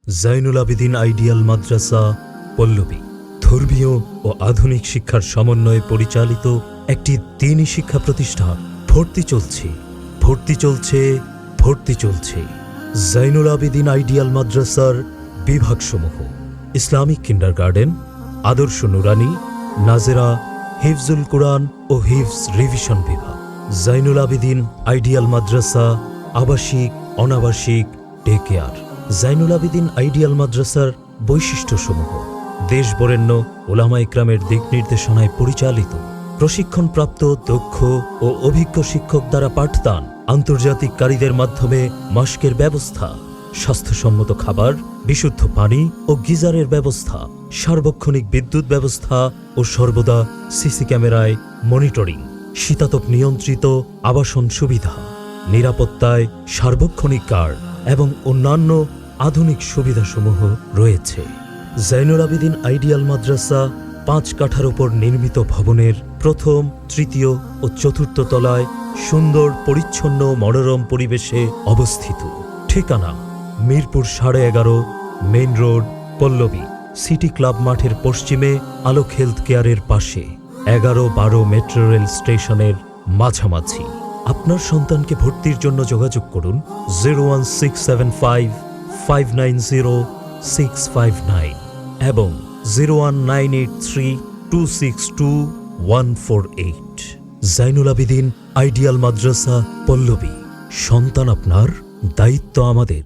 Zainul Abedin ideal মাদ্রাসা পল্লবী ধর্মীয় ও আধুনিক শিক্ষার সমন্বয়ে পরিচালিত একটি দ্বীনি শিক্ষা প্রতিষ্ঠান। ভর্তি চলছে। জাইনুল আবেদিন আইডিয়াল মাদ্রাসার বিভাগসমূহ: ইসলামিক কিন্ডারগার্টেন, আদর্শ নুরানি, নাজেরা, হিফজুল কুরআন ও হিফজ রিভিশন বিভাগ। জাইনুল আবেদিন আইডিয়াল মাদ্রাসা আবাসিক, অনাবাসিক, day care. Zainul Abedin ideal মাদ্রাসার বৈশিষ্ট্যসমূহ: দেশ বরেণ্য ওলামা ইকরামের দিক নির্দেশনায় পরিচালিত, প্রশিক্ষণপ্রাপ্ত দক্ষ ও অভিজ্ঞ শিক্ষক দ্বারা পাঠদান, আন্তর্জাতিক কারীদের মাধ্যমে মাস্কের ব্যবস্থা, স্বাস্থ্যসম্মত খাবার, বিশুদ্ধ পানি ও গিজারের ব্যবস্থা, সার্বক্ষণিক বিদ্যুৎ ব্যবস্থা ও সর্বদা সিসি ক্যামেরায় মনিটরিং, শীতাতপ নিয়ন্ত্রিত আবাসন সুবিধা, নিরাপত্তায় সার্বক্ষণিক গার্ড এবং অন্যান্য আধুনিক সুবিধাসমূহ রয়েছে। জাইনুল আবেদিন আইডিয়াল মাদ্রাসা 5 কাঠার উপর নির্মিত ভবনের প্রথম, তৃতীয় ও চতুর্থ তলায় সুন্দর, পরিচ্ছন্ন, মনোরম পরিবেশে অবস্থিত। ঠিকানা: Mirpur 11.5 main road, Pallabi. City club মাঠের পশ্চিমে আলোক হেলথ কেয়ারের পাশে, 11-12 মেট্রো রেল স্টেশনের মাঝামাঝি। আপনার সন্তানকে ভর্তির জন্য যোগাযোগ করুন 01675590659 এবং 01983262148। জাইনুল আবেদিন আইডিয়াল মাদ্রাসা পল্লবী। সন্তান আপনার, দায়িত্ব আমাদের।